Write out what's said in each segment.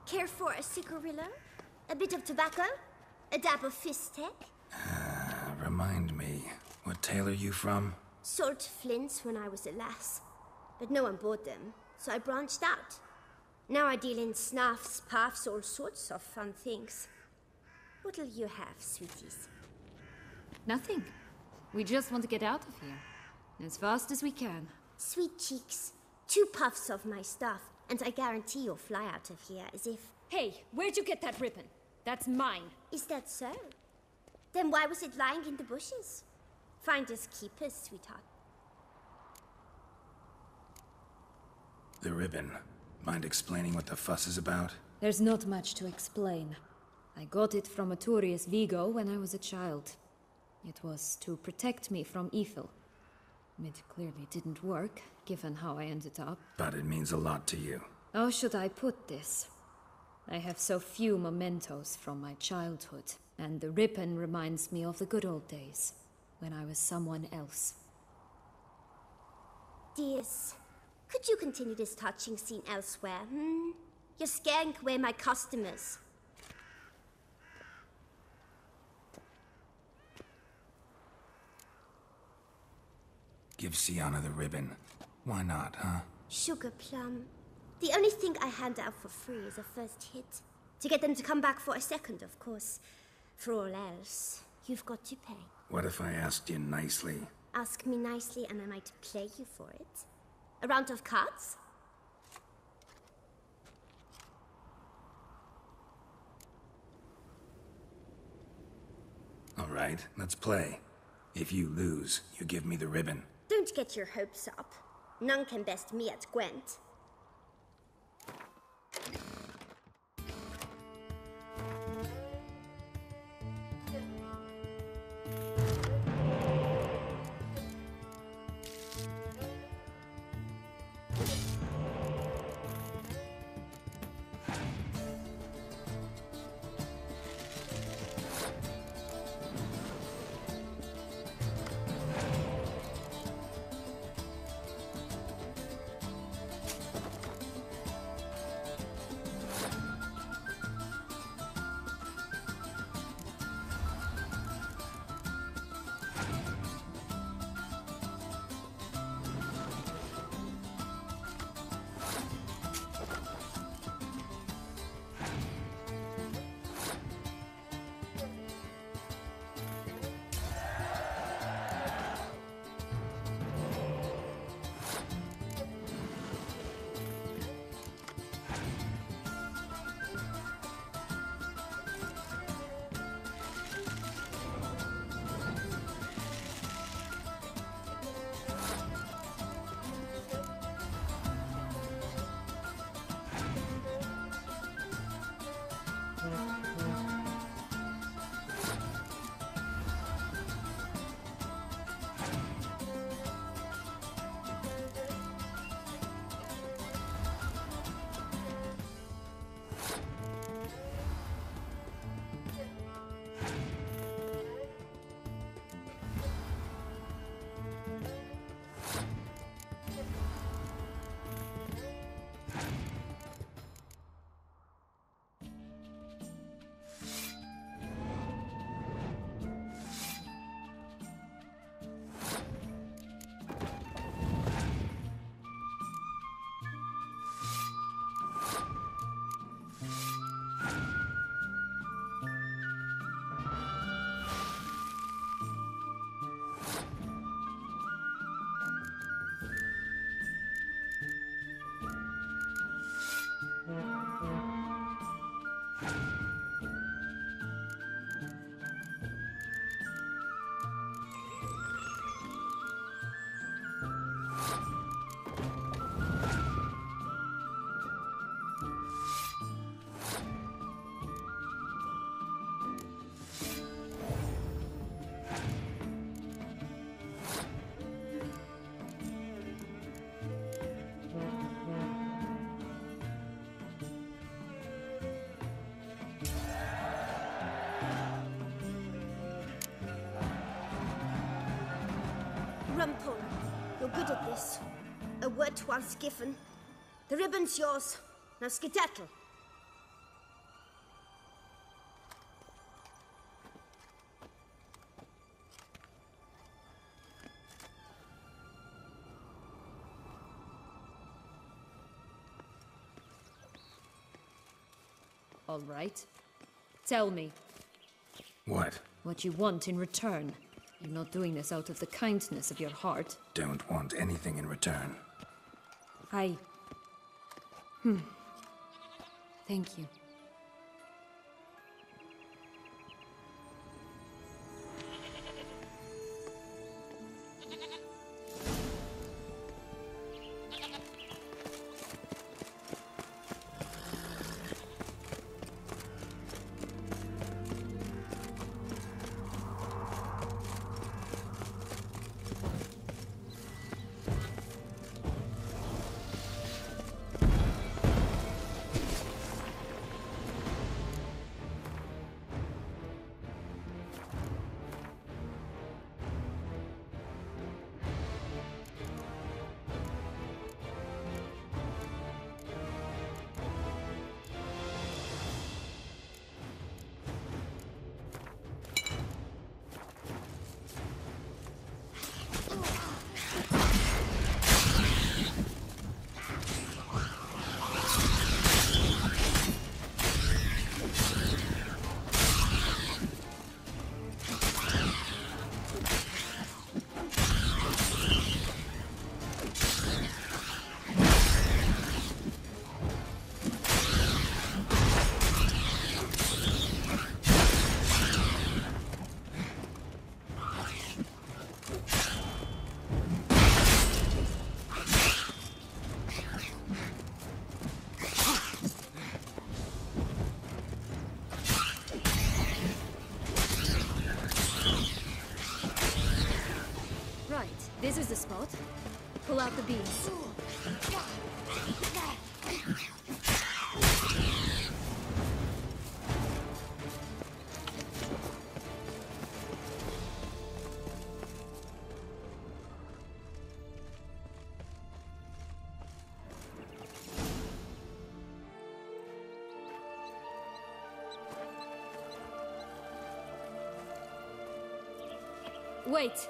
Care for a cigarillo? A bit of tobacco? A dab of fistek? Remind me, what tale are you from? Sold flints when I was a lass. But no one bought them, so I branched out. Now I deal in snuffs, puffs, all sorts of fun things. What'll you have, sweeties? Nothing. We just want to get out of here. As fast as we can. Sweet cheeks. 2 puffs of my stuff, and I guarantee you'll fly out of here as if... Hey, where'd you get that ribbon? That's mine. Is that so? Then why was it lying in the bushes? Finders keepers, sweetheart. The ribbon. Mind explaining what the fuss is about? There's not much to explain. I got it from Arturius Vigo when I was a child. It was to protect me from evil. It clearly didn't work, given how I ended up. But it means a lot to you. How should I put this? I have so few mementos from my childhood, and the ribbon reminds me of the good old days, when I was someone else. Dears, could you continue this touching scene elsewhere, You're scaring away my customers. Give Sienna the ribbon. Why not, huh? Sugar plum. The only thing I hand out for free is a first hit. To get them to come back for a second, of course. For all else, you've got to pay. What if I asked you nicely? Ask me nicely and I might play you for it. A round of cards? All right, let's play. If you lose, you give me the ribbon. Don't get your hopes up. None can best me at Gwent. Rumpole, you're good at this. A word once given. The ribbon's yours. Now skedaddle. All right. Tell me What? what you want in return. You're not doing this out of the kindness of your heart. Don't want anything in return. Thank you. This is the spot. Pull out the beams. Wait!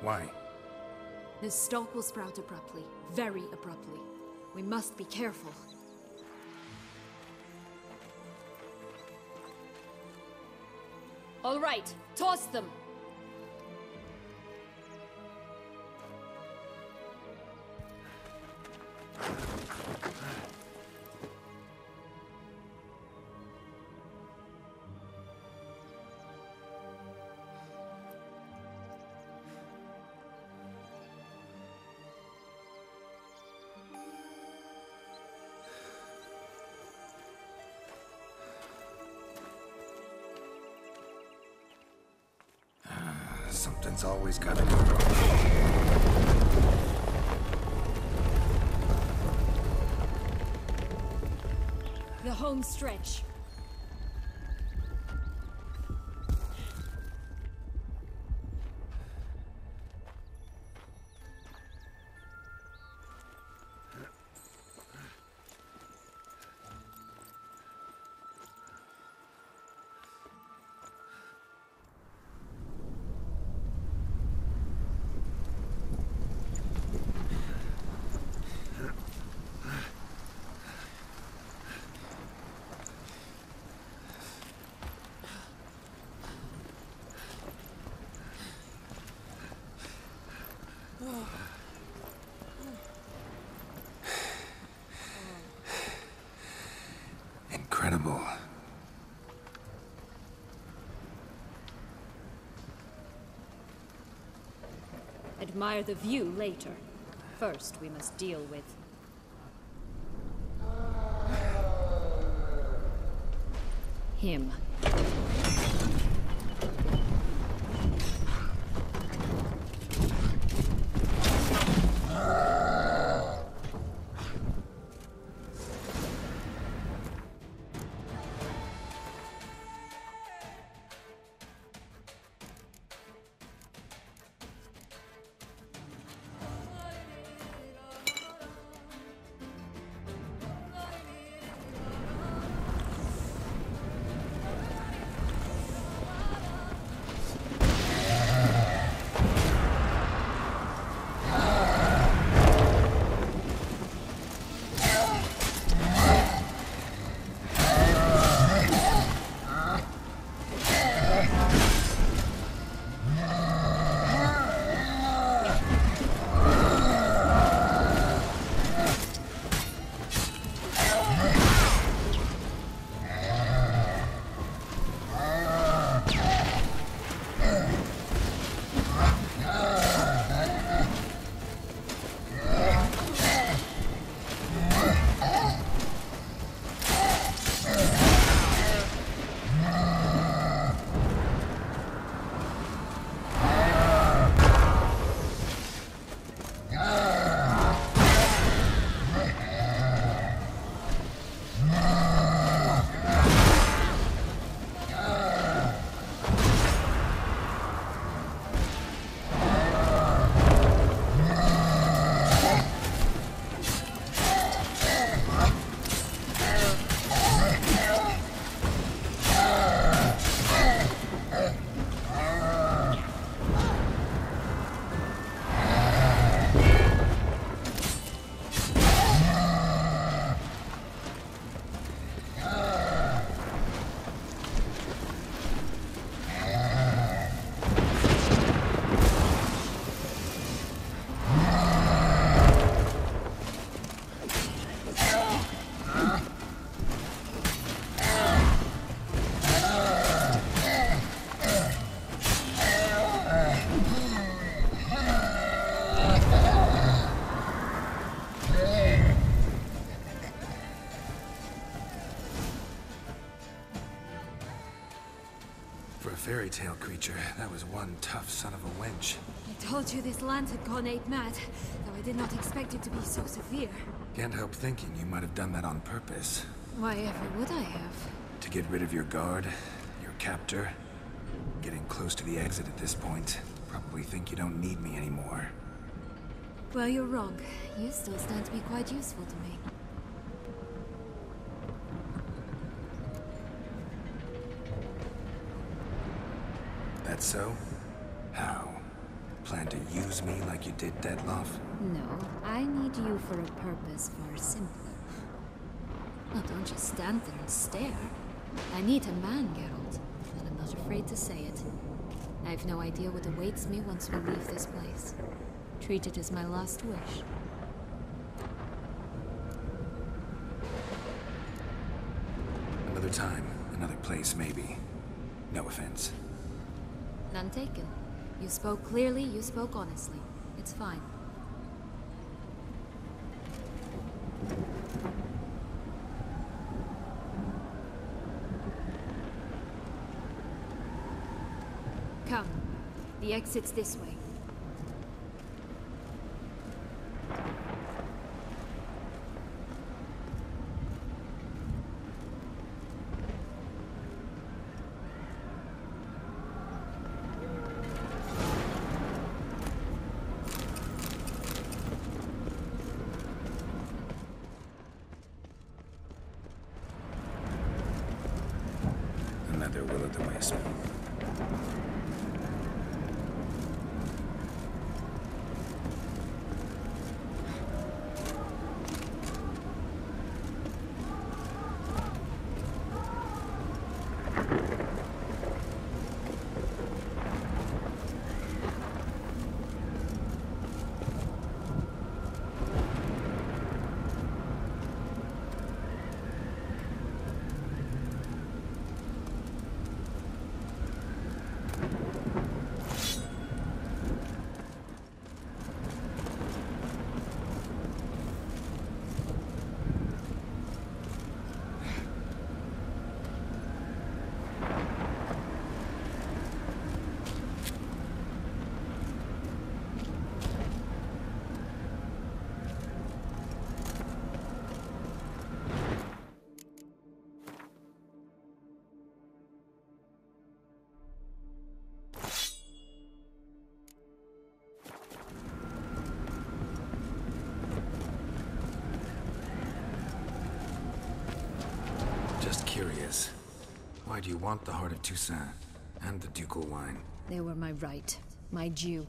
Why? The stalk will sprout abruptly. Very abruptly. We must be careful. All right, toss them! Something's always gotta go wrong. The home stretch. Incredible. Admire the view later. First, we must deal with... him. tale creature. That was one tough son of a wench. I told you this land had gone ape mad, though I did not expect it to be so severe. Can't help thinking you might have done that on purpose. Why ever would I have? To get rid of your guard, your captor. Getting close to the exit at this point. Probably think you don't need me anymore. Well, you're wrong. You still stand to be quite useful to me. That so? How? Plan to use me like you did Dettlaff? No, I need you for a purpose far simpler. Well, don't just stand there and stare. I need a man, Geralt, and I'm not afraid to say it. I have no idea what awaits me once we leave this place. Treat it as my last wish. Another time, another place, maybe. No offense. None taken. You spoke clearly, you spoke honestly. It's fine. Come. The exit's this way. Another will-o'-the-wisp. Just curious. Why do you want the Heart of Toussaint and the ducal wine? They were my right. My due.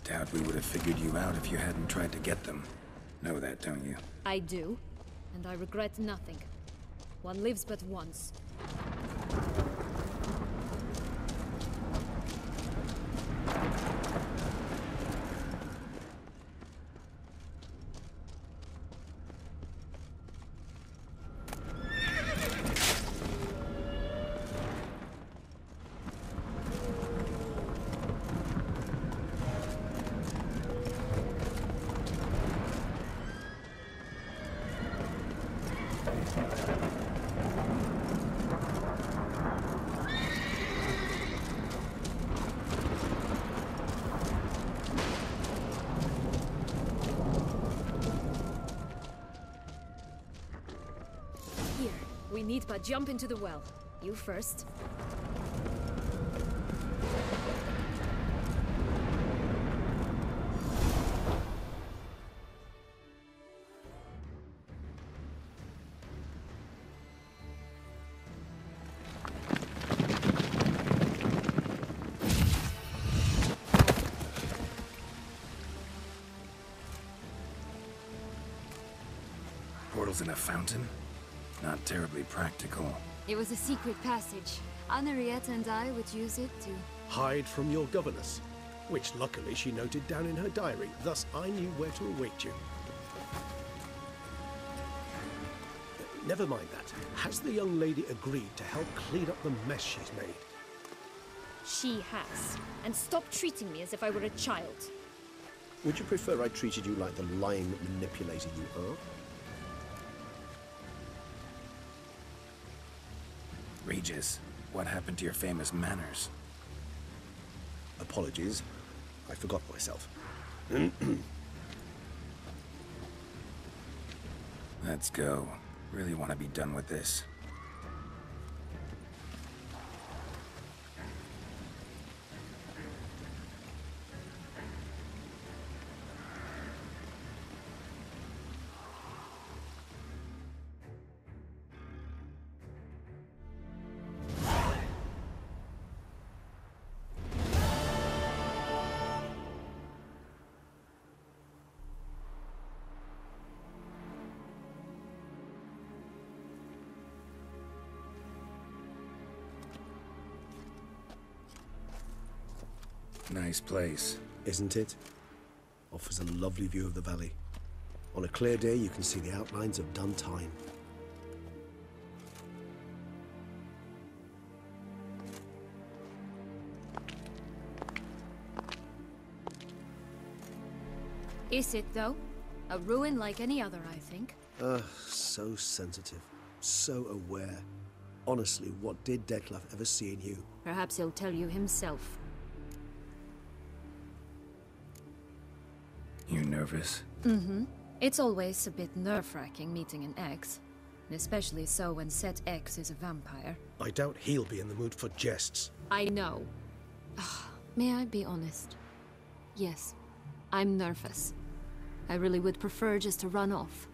Doubt we would have figured you out if you hadn't tried to get them. Know that, don't you? I do, and I regret nothing. One lives but once. Here, we need but jump into the well. You first. Portals in a fountain? Not terribly practical. It was a secret passage. Anariette and I would use it to... Hide from your governess, which luckily she noted down in her diary, thus I knew where to await you. Never mind that. Has the young lady agreed to help clean up the mess she's made? She has. And stop treating me as if I were a child. Would you prefer I treated you like the lying manipulator you are? Regis, what happened to your famous manners? Apologies. I forgot myself. Let's go. Really want to be done with this. Nice place. Isn't it? Offers a lovely view of the valley. On a clear day, you can see the outlines of Dun Time. Is it, though? A ruin like any other, I think. So sensitive. So aware. Honestly, what did Dettlaff ever see in you? Perhaps he'll tell you himself. You nervous? Mm-hmm. It's always a bit nerve-wracking meeting an ex. Especially so when said ex is a vampire. I doubt he'll be in the mood for jests. I know. May I be honest? Yes, I'm nervous. I really would prefer just to run off.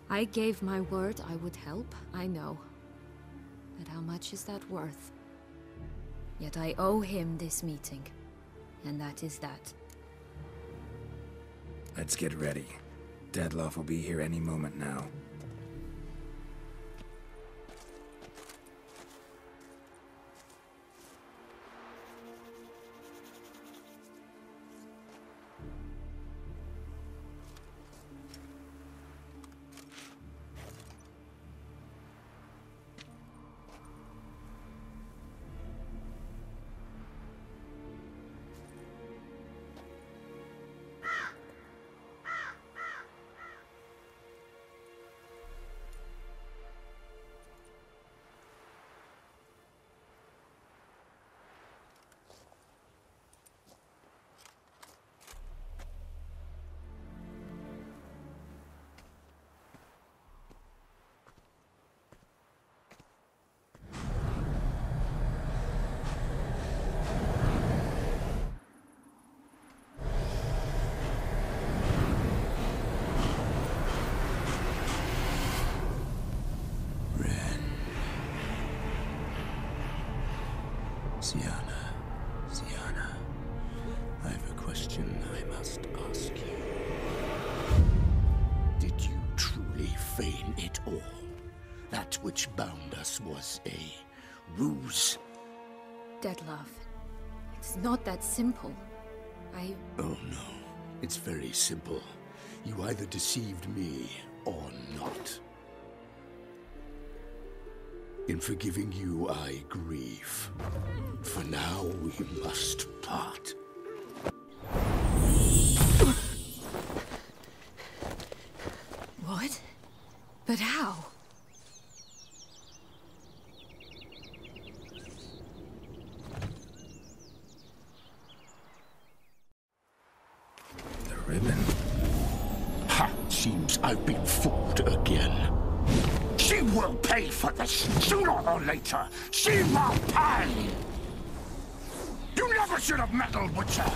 I gave my word I would help, I know. But how much is that worth? Yet I owe him this meeting. And that is that. Let's get ready. Dettlaff will be here any moment now. Syanna, I have a question I must ask you. Did you truly feign it all? That which bound us was a ruse? Dettlaff, it's not that simple. Oh no, it's very simple. You either deceived me or not. In forgiving you, I grieve. For now, we must part. What? But how? The ribbon. Ha! Seems I've been fooled again. She will pay for this, sooner or later. She will pay! You never should have meddled with her!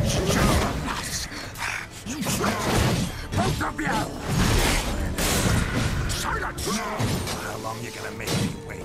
You both of you! Silence! How long you gonna make me wait?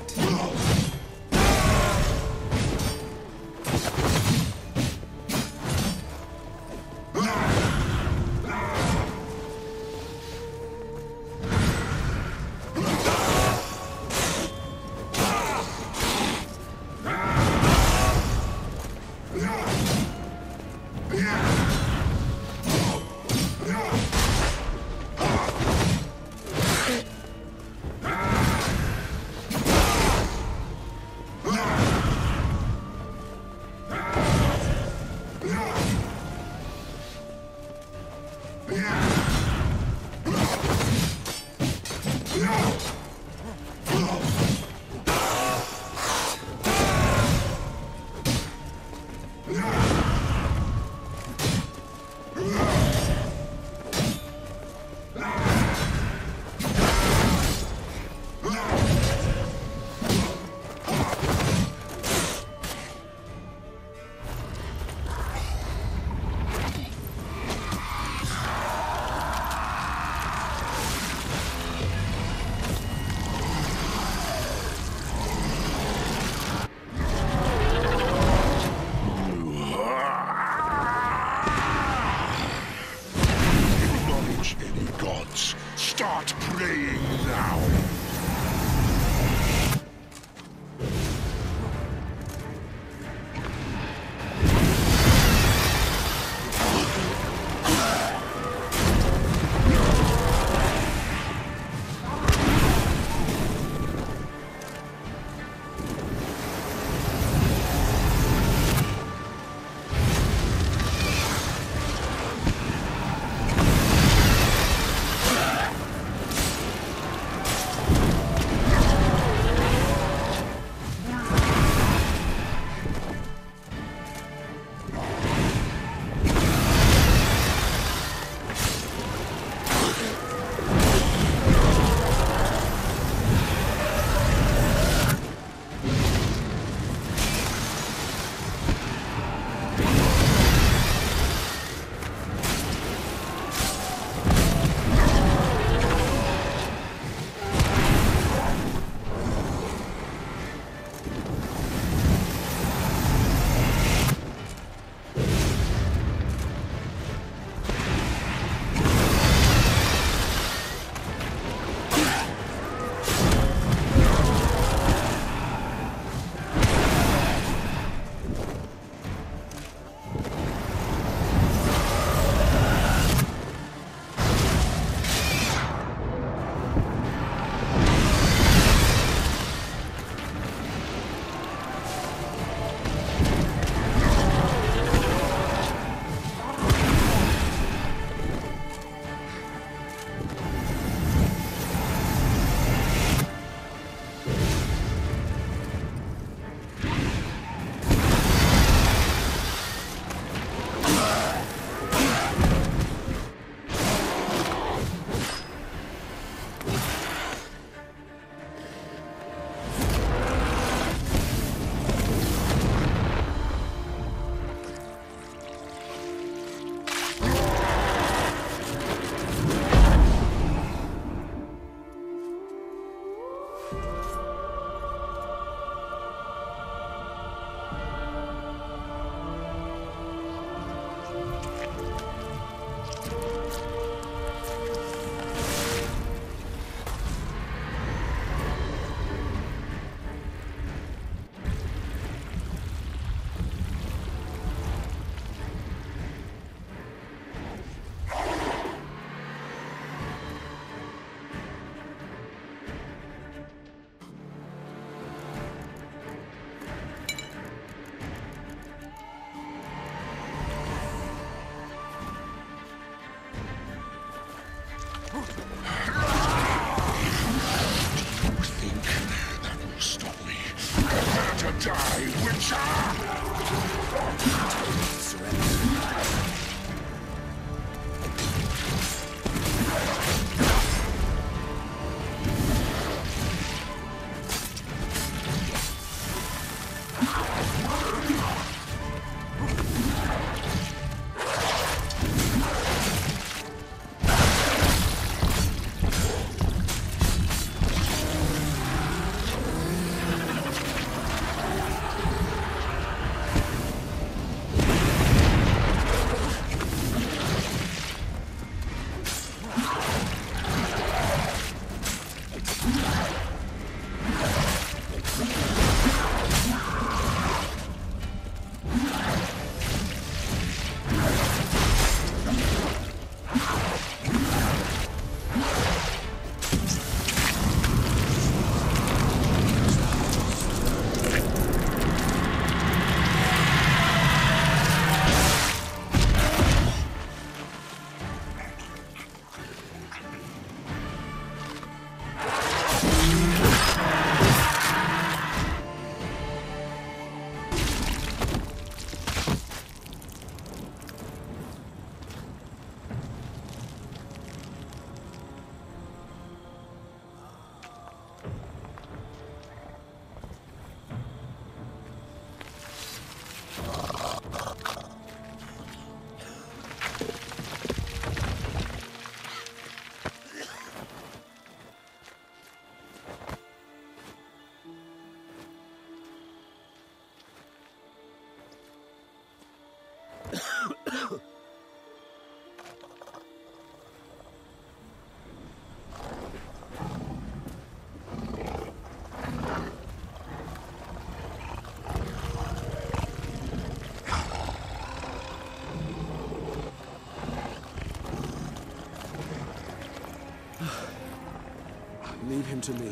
him to me.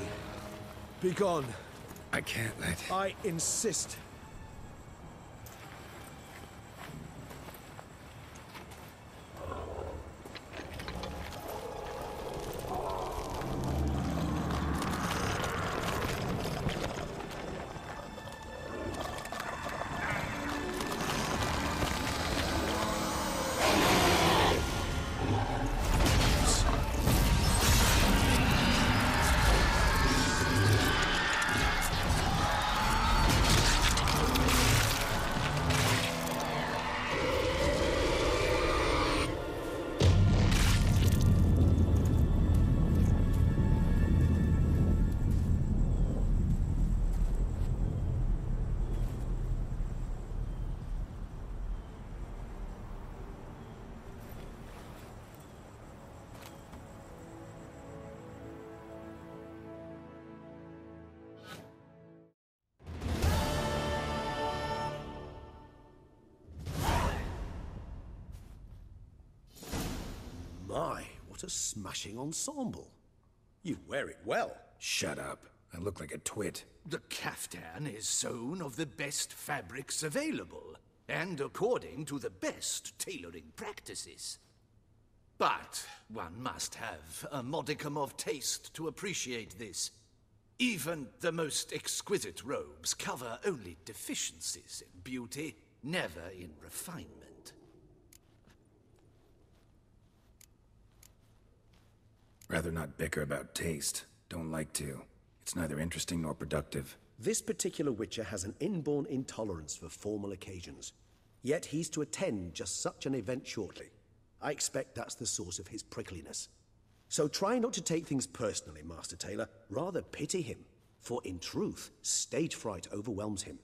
Be gone. I can't let... I insist. My, what a smashing ensemble. You wear it well. Shut up. I look like a twit. The caftan is sewn of the best fabrics available, and according to the best tailoring practices. But one must have a modicum of taste to appreciate this. Even the most exquisite robes cover only deficiencies in beauty, never in refinement. Rather not bicker about taste. Don't like to. It's neither interesting nor productive. This particular Witcher has an inborn intolerance for formal occasions. Yet he's to attend just such an event shortly. I expect that's the source of his prickliness. So try not to take things personally, Master Taylor. Rather pity him. For in truth, stage fright overwhelms him.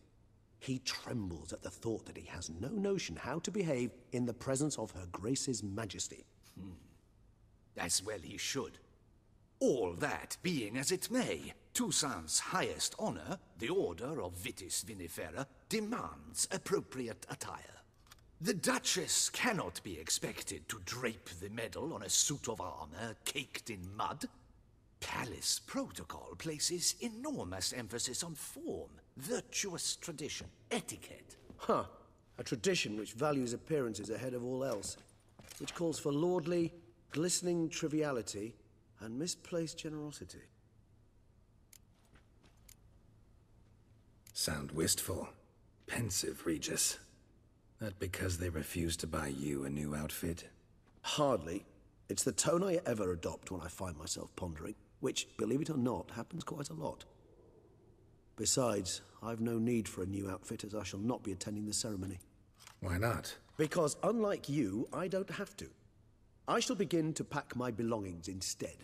He trembles at the thought that he has no notion how to behave in the presence of Her Grace's Majesty. As well he should. All that being as it may, Toussaint's highest honor, the Order of Vitis Vinifera, demands appropriate attire. The Duchess cannot be expected to drape the medal on a suit of armor caked in mud. Palace protocol places enormous emphasis on form, virtuous tradition, etiquette. Huh. A tradition which values appearances ahead of all else. Which calls for lordly, glistening triviality and misplaced generosity. Sound wistful. Pensive, Regis. That because they refuse to buy you a new outfit? Hardly. It's the tone I ever adopt when I find myself pondering, which, believe it or not, happens quite a lot. Besides, I've no need for a new outfit as I shall not be attending the ceremony. Why not? Because unlike you, I don't have to. I shall begin to pack my belongings instead.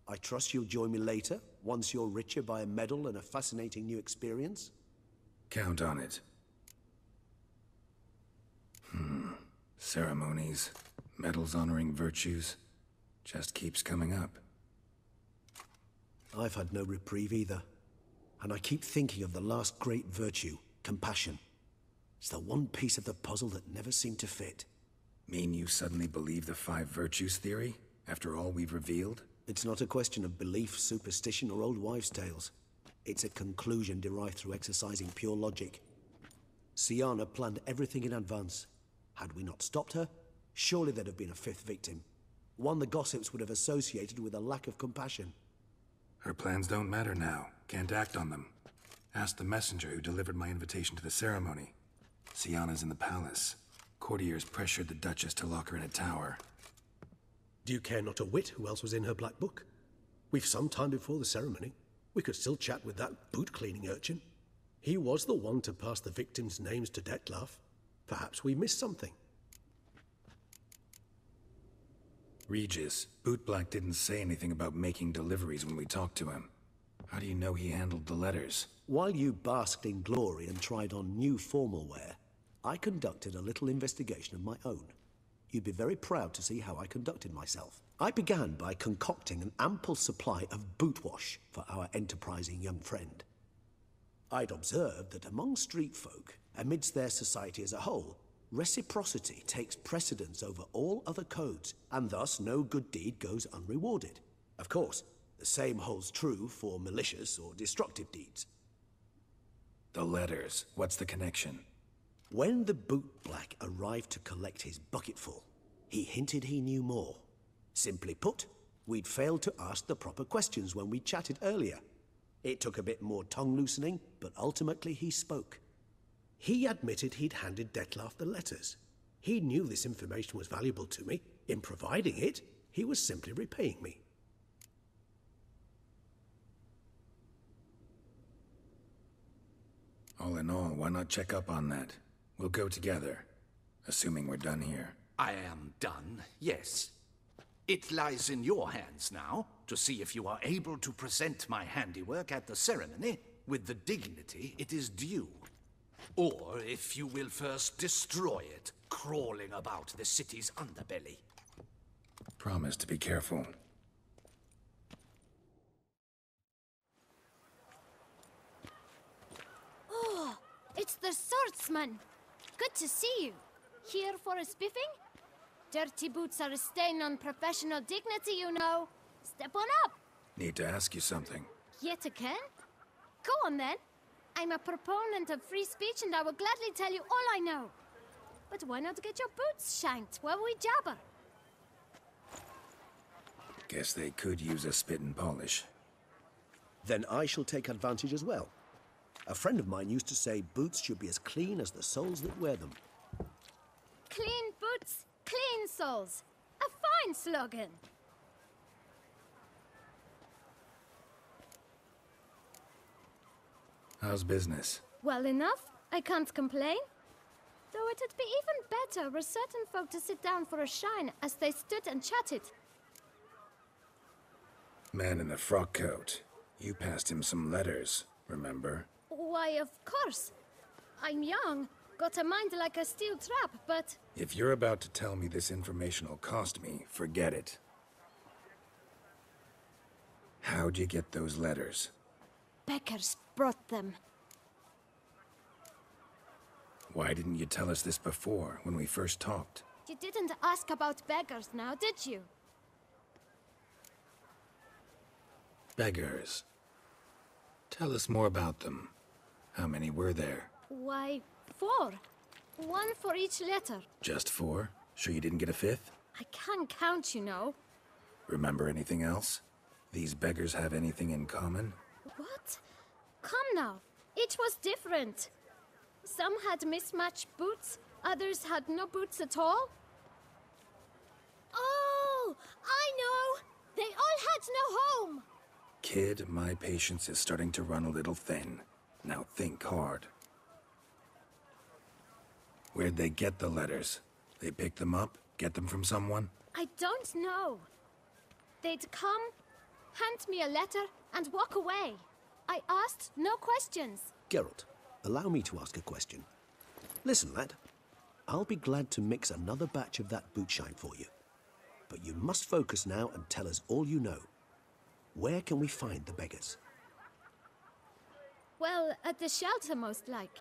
I trust you'll join me later, once you're richer by a medal and a fascinating new experience? Count on it. Ceremonies, medals honoring virtues, just keeps coming up. I've had no reprieve either. And I keep thinking of the last great virtue, compassion. It's the one piece of the puzzle that never seemed to fit. Mean you suddenly believe the 5 virtues theory, after all we've revealed? It's not a question of belief, superstition, or old wives' tales. It's a conclusion derived through exercising pure logic. Syanna planned everything in advance. Had we not stopped her, surely there'd have been a 5th victim. One the gossips would have associated with a lack of compassion. Her plans don't matter now. Can't act on them. Ask the messenger who delivered my invitation to the ceremony. Syanna's in the palace. Courtiers pressured the Duchess to lock her in a tower. Do you care not a whit who else was in her black book? We've some time before the ceremony. We could still chat with that boot-cleaning urchin. He was the one to pass the victims' names to Dettlaff. Perhaps we missed something. Regis, Bootblack didn't say anything about making deliveries when we talked to him. How do you know he handled the letters? While you basked in glory and tried on new formal wear, I conducted a little investigation of my own. You'd be very proud to see how I conducted myself. I began by concocting an ample supply of boot wash for our enterprising young friend. I'd observed that among street folk, amidst their society as a whole, reciprocity takes precedence over all other codes, and thus no good deed goes unrewarded. Of course, The same holds true for malicious or destructive deeds. The letters, what's the connection? When the bootblack arrived to collect his bucketful, he hinted he knew more. Simply put, we'd failed to ask the proper questions when we chatted earlier. It took a bit more tongue-loosening, but ultimately he spoke. He admitted he'd handed Dettlaff the letters. He knew this information was valuable to me. In providing it, he was simply repaying me. All in all, why not check up on that? We'll go together, assuming we're done here. I am done, yes. It lies in your hands now to see if you are able to present my handiwork at the ceremony with the dignity it is due. Or if you will first destroy it, crawling about the city's underbelly. Promise to be careful. Oh, it's the swordsman. Good to see you. Here for a spiffing? Dirty boots are a stain on professional dignity, you know. Step on up. Need to ask you something. Yet again? Go on then. I'm a proponent of free speech and I will gladly tell you all I know. But why not get your boots shanked while we jabber? Guess they could use a spit and polish. Then I shall take advantage as well. A friend of mine used to say boots should be as clean as the soles that wear them. Clean boots, clean soles. A fine slogan. How's business? Well enough. I can't complain. Though it'd be even better were certain folk to sit down for a shine as they stood and chatted. Man in the frock coat. You passed him some letters, remember? Why, of course. I'm young, got a mind like a steel trap, but... If you're about to tell me this information will cost me, forget it. How'd you get those letters? Beggars brought them. Why didn't you tell us this before, when we first talked? You didn't ask about beggars now, did you? Beggars. Tell us more about them. How many were there? Why, 4. 1 for each letter. Just 4? Sure you didn't get a 5th? I can't count, you know. Remember anything else? These beggars have anything in common? What? Come now. Each was different. Some had mismatched boots, others had no boots at all. Oh, I know! They all had no home! Kid, my patience is starting to run a little thin. Now think hard. Where'd they get the letters? They pick them up? Get them from someone? I don't know. They'd come, hand me a letter, and walk away. I asked no questions. Geralt, allow me to ask a question. Listen, lad. I'll be glad to mix another batch of that bootshine for you. But you must focus now and tell us all you know. Where can we find the beggars? Well, at the shelter, most like.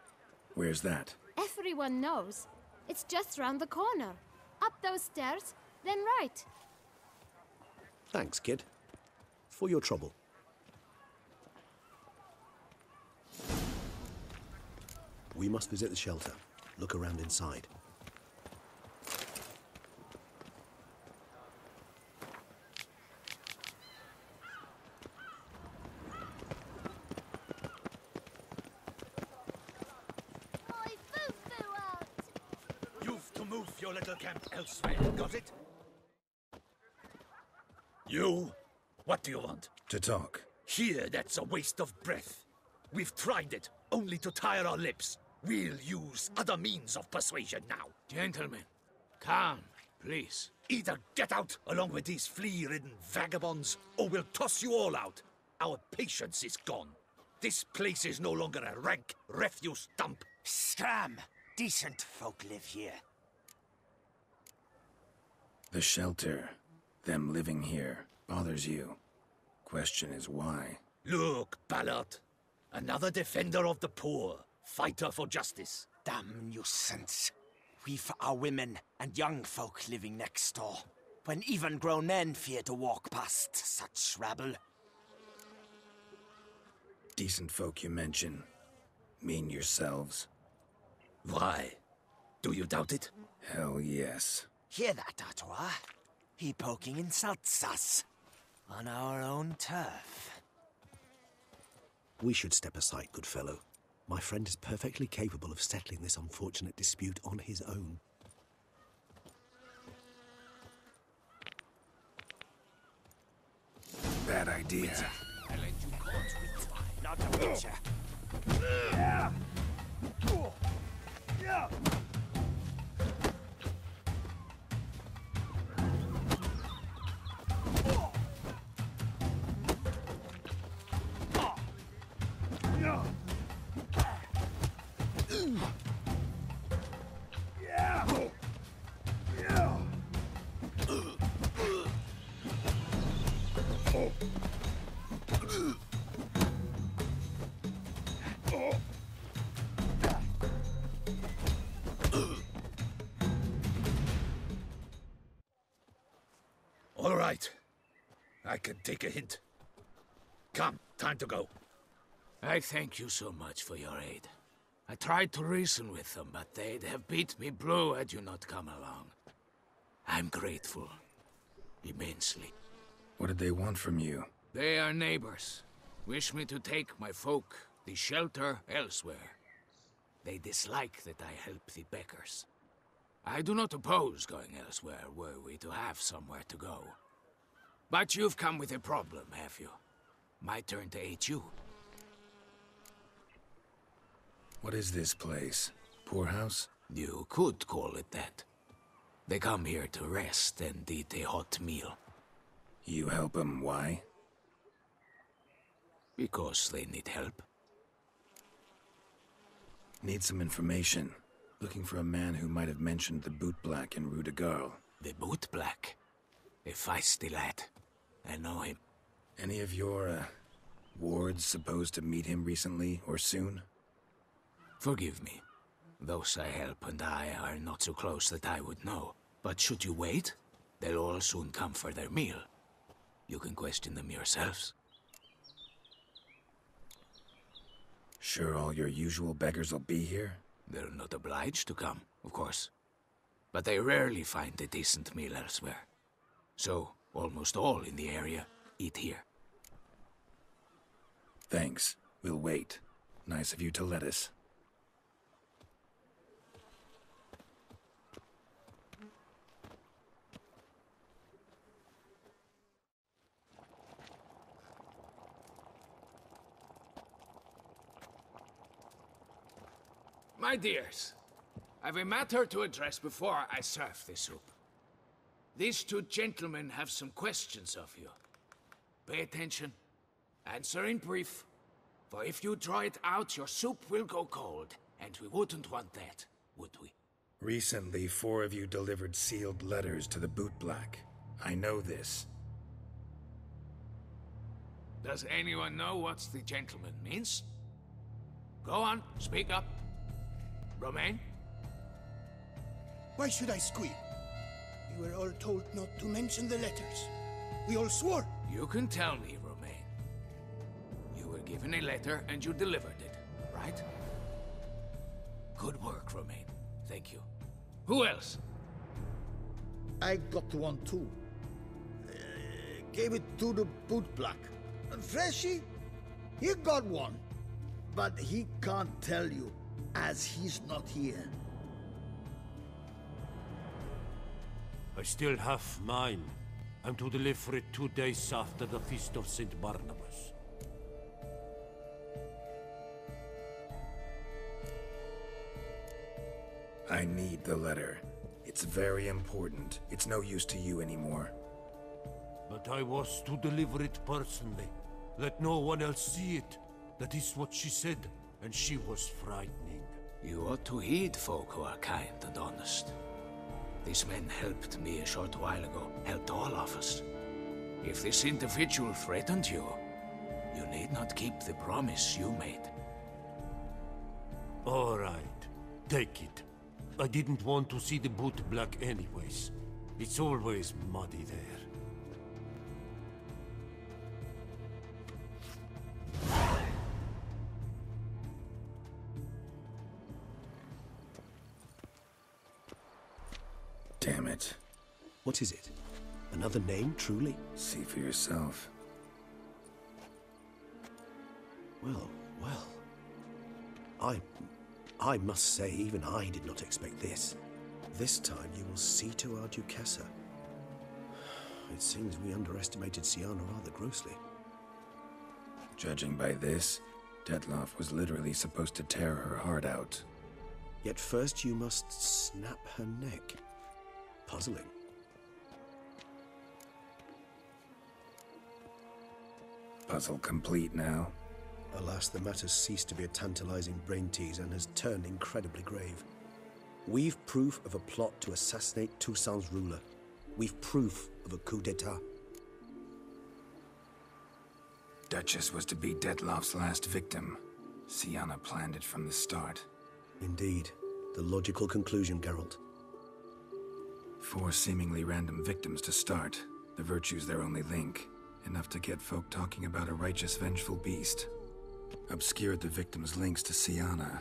Where's that? Everyone knows. It's just round the corner. Up those stairs, then right. Thanks, kid. For your trouble. We must visit the shelter. Look around inside. You've to move your little camp elsewhere, got it? You? What do you want? To talk. Here, that's a waste of breath. We've tried it, only to tire our lips. We'll use other means of persuasion now. Gentlemen, calm, please. Either get out along with these flea-ridden vagabonds, or we'll toss you all out. Our patience is gone. This place is no longer a rank refuse dump. Scram! Decent folk live here. The shelter, them living here, bothers you. Question is why? Look, Ballard. Another defender of the poor. Fighter for justice. Damn nuisance. We've our women and young folk living next door, when even grown men fear to walk past such rabble. decent folk you mention mean yourselves? Why? Do you doubt it? Hell yes. Hear that, Artois? He poking insults us. On our own turf. We should step aside, good fellow. My friend is perfectly capable of settling this unfortunate dispute on his own. Bad idea. I let you court with not a picture. All right. I can take a hint. Come, time to go. I thank you so much for your aid. I tried to reason with them, but they'd have beat me blue had you not come along. I'm grateful. Immensely. What did they want from you? They are neighbors. Wish me to take my folk, the shelter, elsewhere. They dislike that I help the Beckers. I do not oppose going elsewhere, were we to have somewhere to go. But you've come with a problem, have you? My turn to aid you. What is this place? Poorhouse? You could call it that. They come here to rest and eat a hot meal. You help them, why? Because they need help. Need some information. Looking for a man who might have mentioned the Boot Black in Rue de Garl. The Boot Black? A feisty lad. I know him. Any of your, wards supposed to meet him recently or soon? Forgive me. Those I help and I are not so close that I would know. But should you wait, they'll all soon come for their meal. You can question them yourselves. Sure all your usual beggars will be here? They're not obliged to come, of course. But they rarely find a decent meal elsewhere. So, almost all in the area eat here. Thanks. We'll wait. Nice of you to let us. My dears, I've a matter to address before I serve the soup. These two gentlemen have some questions of you. Pay attention. Answer in brief. For if you draw it out, your soup will go cold. And we wouldn't want that, would we? Recently, 4 of you delivered sealed letters to the Boot Black. I know this. Does anyone know what the gentleman means? Go on, speak up. Romain? Why should I squeal? We were all told not to mention the letters. We all swore. You can tell me, Romain. You were given a letter and you delivered it, right? Good work, Romain. Thank you. Who else? I got one too. Gave it to the Boot Black. And Freshy, he got one. But he can't tell you, as he's not here. I still have mine. I'm to deliver it 2 days after the Feast of St. Barnabas. I need the letter. It's very important. It's no use to you anymore. But I was to deliver it personally. Let no one else see it. That is what she said, and she was frightening. You ought to heed folk who are kind and honest. These men helped me a short while ago, helped all of us. If this individual threatened you, you need not keep the promise you made. All right, take it. I didn't want to see the Boot Black anyways. It's always muddy there. Damn it. What is it? Another name, truly? See for yourself. Well, I must say, even I did not expect this. This time you will see to our Duquesa. It seems we underestimated Syanna rather grossly. Judging by this, Dettlaff was literally supposed to tear her heart out. Yet first you must snap her neck. Puzzling. Puzzle complete now. Alas, the matter's ceased to be a tantalizing brain tease and has turned incredibly grave. We've proof of a plot to assassinate Toussaint's ruler. We've proof of a coup d'etat. Duchess was to be Dettlaff's last victim. Syanna planned it from the start. Indeed. The logical conclusion, Geralt. 4 seemingly random victims to start. The virtue's their only link. Enough to get folk talking about a righteous, vengeful beast. Obscured the victims' links to Syanna,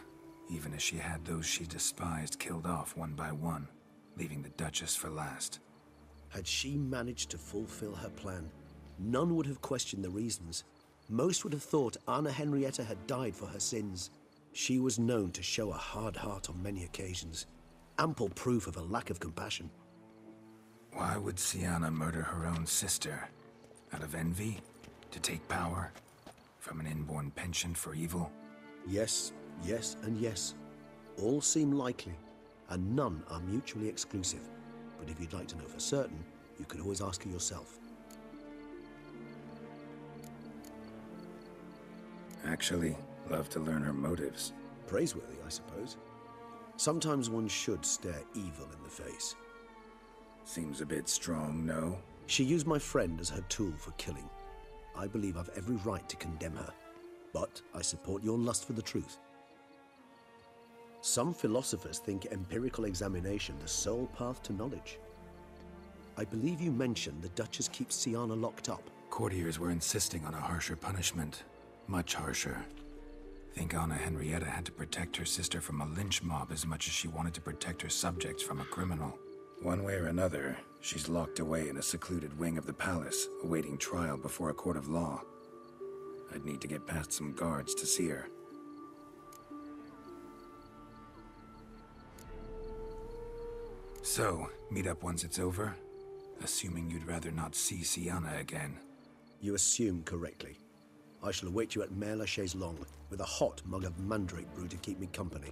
even as she had those she despised killed off one by one, leaving the Duchess for last. Had she managed to fulfill her plan, none would have questioned the reasons. Most would have thought Anna Henrietta had died for her sins. She was known to show a hard heart on many occasions. Ample proof of a lack of compassion. Why would Syanna murder her own sister? Out of envy? To take power? From an inborn penchant for evil? Yes, yes, and yes. All seem likely, and none are mutually exclusive. But if you'd like to know for certain, you could always ask her yourself. Actually, love to learn her motives. Praiseworthy, I suppose. Sometimes one should stare evil in the face. Seems a bit strong, no? She used my friend as her tool for killing. I believe I've every right to condemn her. But I support your lust for the truth. Some philosophers think empirical examination the sole path to knowledge. I believe you mentioned the Duchess keeps Syanna locked up. Courtiers were insisting on a harsher punishment. Much harsher. Think Anna Henrietta had to protect her sister from a lynch mob as much as she wanted to protect her subjects from a criminal. One way or another, she's locked away in a secluded wing of the palace, awaiting trial before a court of law. I'd need to get past some guards to see her. So, meet up once it's over? Assuming you'd rather not see Syanna again. You assume correctly. I shall await you at Mare la Chaise-Longue, with a hot mug of mandrake brew to keep me company.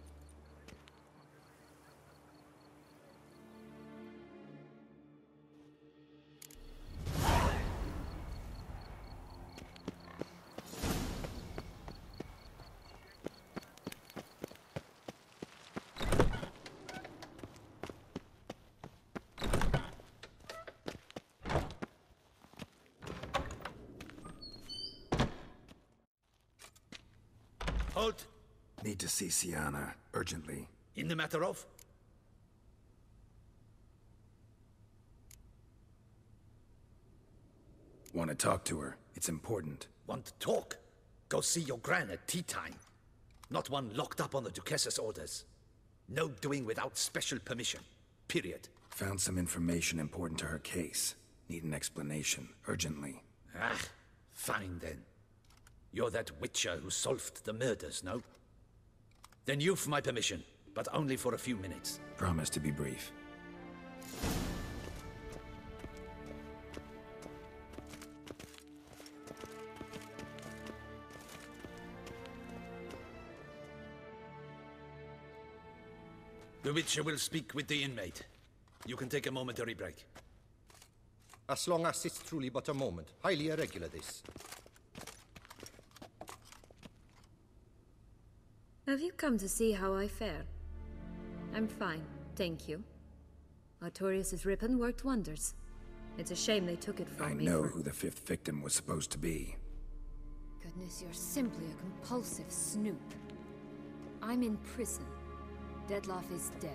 Halt! Need to see Syanna, urgently. In the matter of? Want to talk to her. It's important. Want to talk? Go see your gran at tea time. Not one locked up on the Duquessa's orders. No doing without special permission. Period. Found some information important to her case. Need an explanation, urgently. Ah, fine then. You're that witcher who solved the murders, no? Then you've my permission, but only for a few minutes. Promise to be brief. The Witcher will speak with the inmate. You can take a momentary break. As long as it's truly but a moment. Highly irregular, this. Have you come to see how I fare? I'm fine, thank you. Artorius' ribbon worked wonders. It's a shame they took it from me. I know who the 5th victim was supposed to be. Goodness, you're simply a compulsive snoop. I'm in prison. Dettlaff is dead.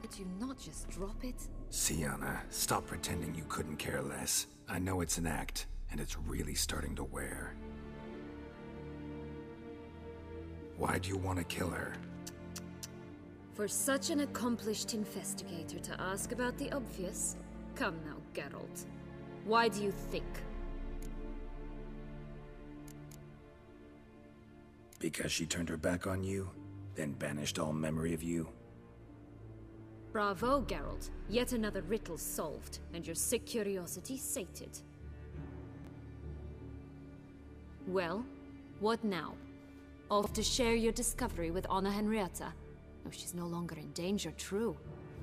Could you not just drop it? Syanna, stop pretending you couldn't care less. I know it's an act, and it's really starting to wear. Why do you want to kill her? For such an accomplished investigator to ask about the obvious? Come now, Geralt. Why do you think? Because she turned her back on you, then banished all memory of you? Bravo, Geralt. Yet another riddle solved, and your sick curiosity sated. Well, what now? Off to share your discovery with Anna Henrietta? Oh, she's no longer in danger, true.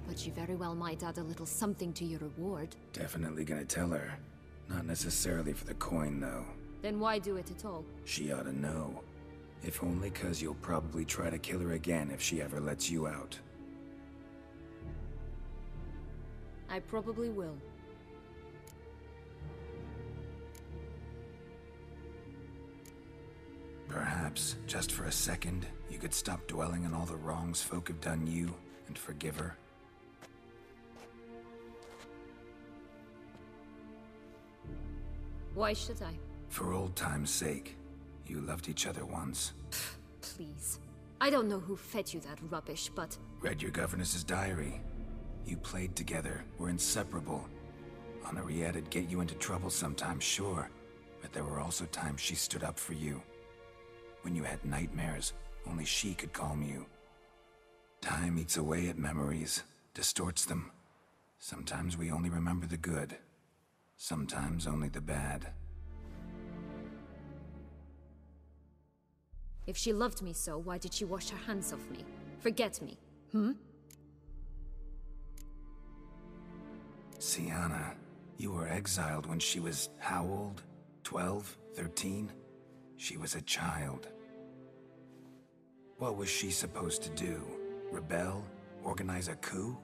But she very well might add a little something to your reward. Definitely gonna tell her. Not necessarily for the coin, though. Then why do it at all? She ought to know. If only 'cause you'll probably try to kill her again if she ever lets you out. I probably will. Perhaps, just for a second, you could stop dwelling on all the wrongs folk have done you and forgive her. Why should I? For old time's sake. You loved each other once. Please. I don't know who fed you that rubbish, but... Read your governess's diary. You played together, were inseparable. Henriette'd get you into trouble sometimes, sure. But there were also times she stood up for you. When you had nightmares, only she could calm you. Time eats away at memories, distorts them. Sometimes we only remember the good. Sometimes only the bad. If she loved me so, why did she wash her hands off me? Forget me, hmm? Syanna, you were exiled when she was how old? 12? 13? She was a child. What was she supposed to do? Rebel? Organize a coup?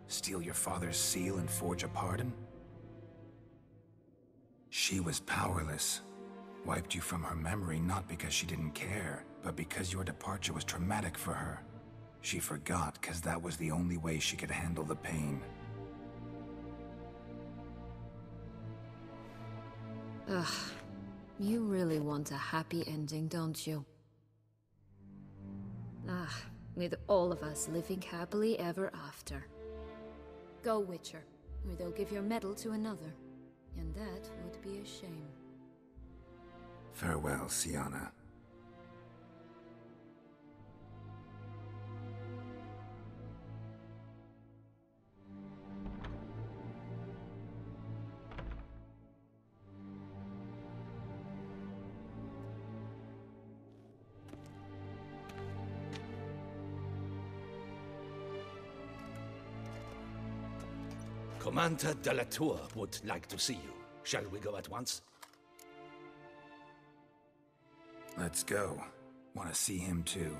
Steal your father's seal and forge a pardon? She was powerless. Wiped you from her memory not because she didn't care, but because your departure was traumatic for her. She forgot because that was the only way she could handle the pain. Ugh. You really want a happy ending, don't you? Ah, with all of us living happily ever after. Go, Witcher, or they'll give your medal to another. And that would be a shame. Farewell, Syanna. Commander de la Tour would like to see you. Shall we go at once? Let's go. Want to see him too.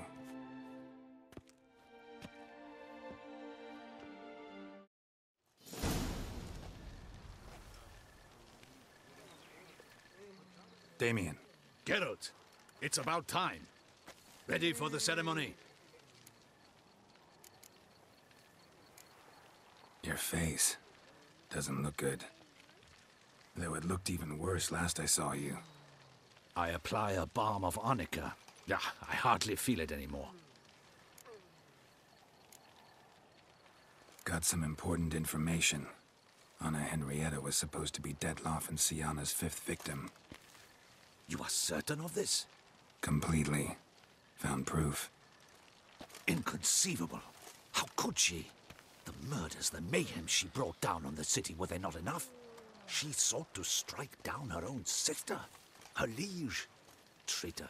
Damien. Geralt, it's about time. Ready for the ceremony? Your face doesn't look good. Though it looked even worse last I saw you. I apply a balm of arnica. Yeah, I hardly feel it anymore. Got some important information. Anna Henrietta was supposed to be Detloff and Syanna's 5th victim. You are certain of this? Completely. Found proof. Inconceivable. How could she? The murders, the mayhem she brought down on the city, were they not enough? She sought to strike down her own sister, her liege. Traitor.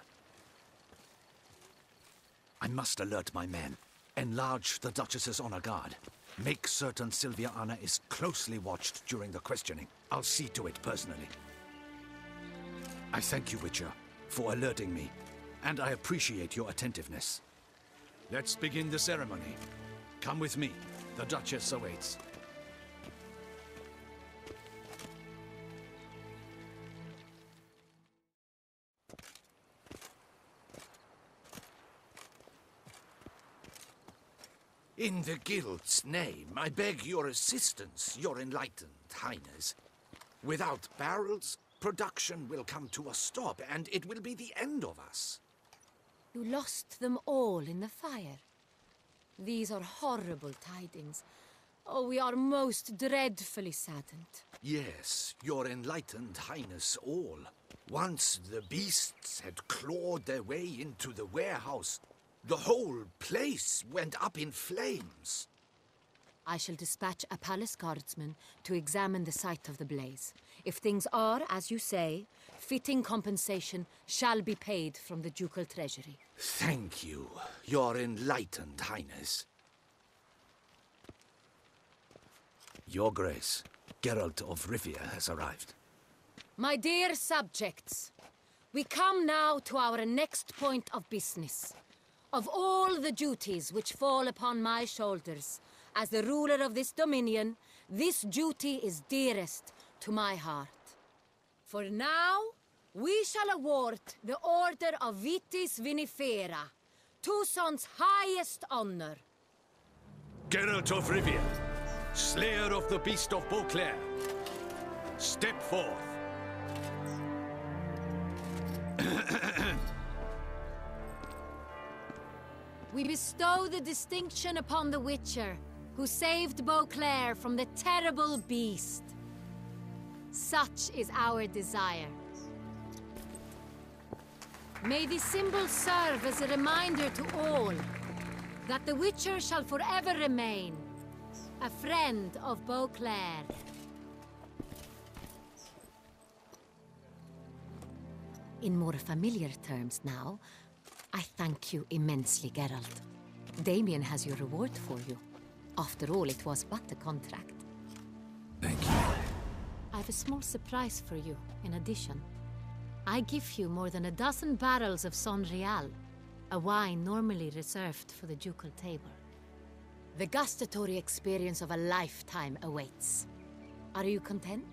I must alert my men. Enlarge the Duchess's honor guard. Make certain Sylvia Anna is closely watched during the questioning. I'll see to it personally. I thank you, Witcher, for alerting me, and I appreciate your attentiveness. Let's begin the ceremony. Come with me. The Duchess awaits. In the Guild's name, I beg your assistance, your enlightened highness. Without barrels, production will come to a stop, and it will be the end of us. You lost them all in the fire. These are horrible tidings. Oh, we are most dreadfully saddened. Yes, your enlightened highness all. Once the beasts had clawed their way into the warehouse, the whole place went up in flames. I shall dispatch a palace guardsman to examine the site of the blaze. If things are, as you say, fitting compensation shall be paid from the ducal treasury. Thank you, your enlightened highness. Your Grace, Geralt of Rivia has arrived. My dear subjects, we come now to our next point of business. Of all the duties which fall upon my shoulders, as the ruler of this dominion, this duty is dearest to my heart. For now, we shall award the Order of Vitis Vinifera, Toussaint's highest honor. Geralt of Rivia, Slayer of the Beast of Beauclair, step forth. We bestow the distinction upon the Witcher, who saved Beauclair from the terrible beast. Such is our desire. May this symbol serve as a reminder to all that the Witcher shall forever remain a friend of Beauclair. In more familiar terms now, I thank you immensely, Geralt. Damien has your reward for you. After all, it was but a contract. Thank you. I have a small surprise for you, in addition. I give you more than a dozen barrels of Sonreal, a wine normally reserved for the ducal table. The gustatory experience of a lifetime awaits. Are you content?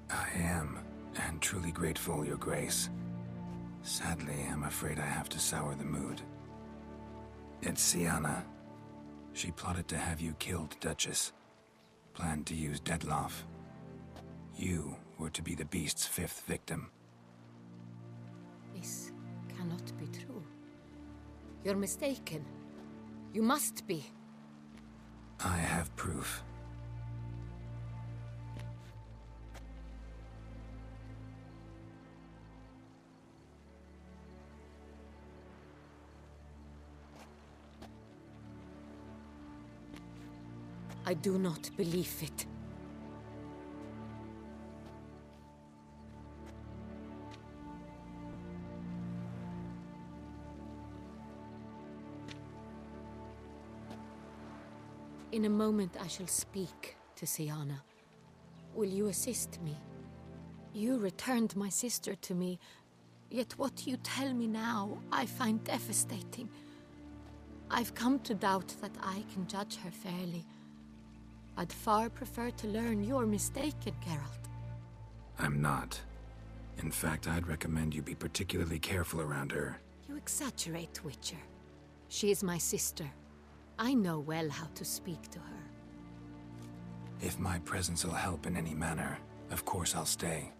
I am, and truly grateful, Your Grace. Sadly, I'm afraid I have to sour the mood. It's Syanna. She plotted to have you killed, Duchess. Planned to use Detloff. You were to be the beast's fifth victim. This cannot be true. You're mistaken. You must be. I have proof. I do not believe it. In a moment I shall speak to Syanna. Will you assist me? You returned my sister to me, yet what you tell me now I find devastating. I've come to doubt that I can judge her fairly. I'd far prefer to learn you're mistaken, Geralt. I'm not. In fact, I'd recommend you be particularly careful around her. You exaggerate, Witcher. She is my sister. I know well how to speak to her. If my presence will help in any manner, of course I'll stay.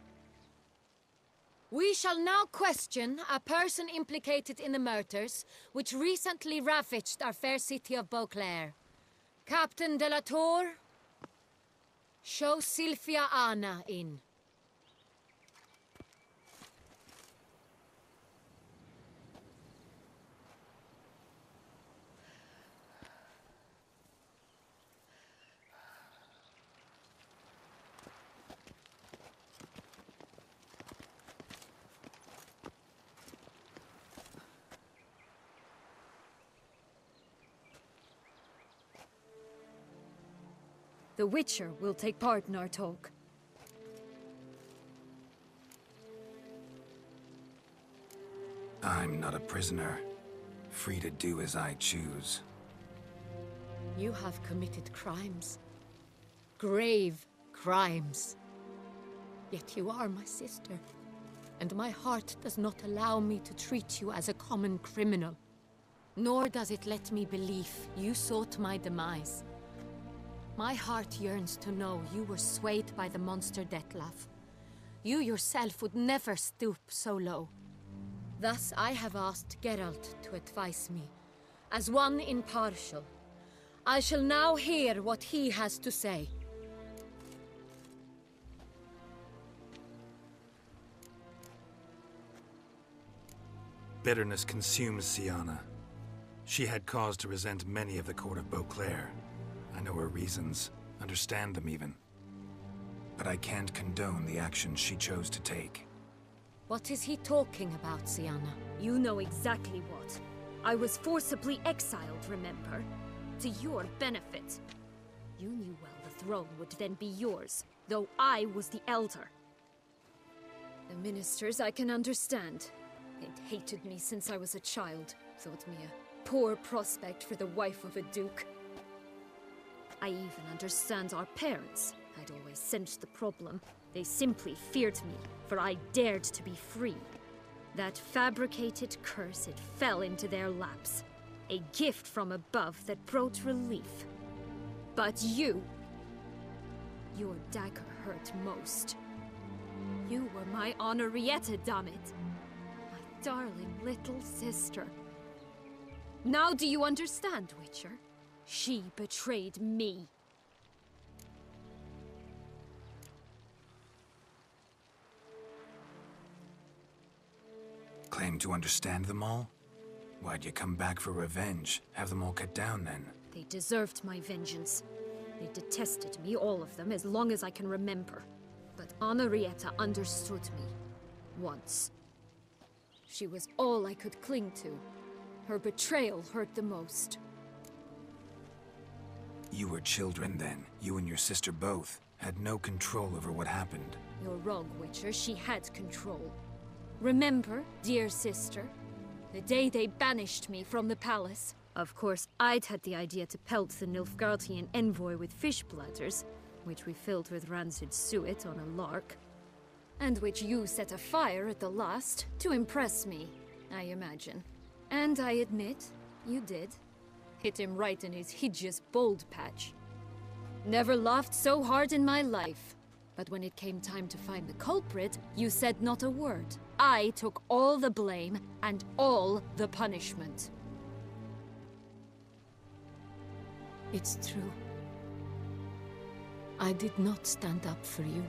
We shall now question a person implicated in the murders which recently ravaged our fair city of Beauclair. Captain de la Tour, show Sylvia Anna in. The Witcher will take part in our talk. I'm not a prisoner, free to do as I choose. You have committed crimes. Grave crimes. Yet you are my sister, and my heart does not allow me to treat you as a common criminal. Nor does it let me believe you sought my demise. My heart yearns to know you were swayed by the monster Detlaff. You yourself would never stoop so low. Thus I have asked Geralt to advise me, as one impartial. I shall now hear what he has to say. Bitterness consumes Syanna. She had cause to resent many of the court of Beauclair. I know her reasons, understand them even. But I can't condone the actions she chose to take. What is he talking about, Syanna? You know exactly what. I was forcibly exiled, remember? To your benefit. You knew well the throne would then be yours, though I was the elder. The ministers I can understand. They'd hated me since I was a child, thought me a poor prospect for the wife of a duke. I even understand our parents. I'd always sensed the problem. They simply feared me, for I dared to be free. That fabricated curse, it fell into their laps. A gift from above that brought relief. But you... your dagger hurt most. You were my Henrietta, damn it. My darling little sister. Now do you understand, Witcher? She betrayed me. Claim to understand them all? Why'd you come back for revenge? Have them all cut down then? They deserved my vengeance. They detested me, all of them, as long as I can remember. But Henrietta understood me. Once. She was all I could cling to. Her betrayal hurt the most. You were children then. You and your sister both had no control over what happened. You're wrong, Witcher. She had control. Remember, dear sister, the day they banished me from the palace? Of course, I'd had the idea to pelt the Nilfgaardian envoy with fish bladders, which we filled with rancid suet on a lark, and which you set afire at the last to impress me, I imagine. And I admit, you did. Hit him right in his hideous bald patch. Never laughed so hard in my life. But when it came time to find the culprit, you said not a word. I took all the blame and all the punishment. It's true. I did not stand up for you.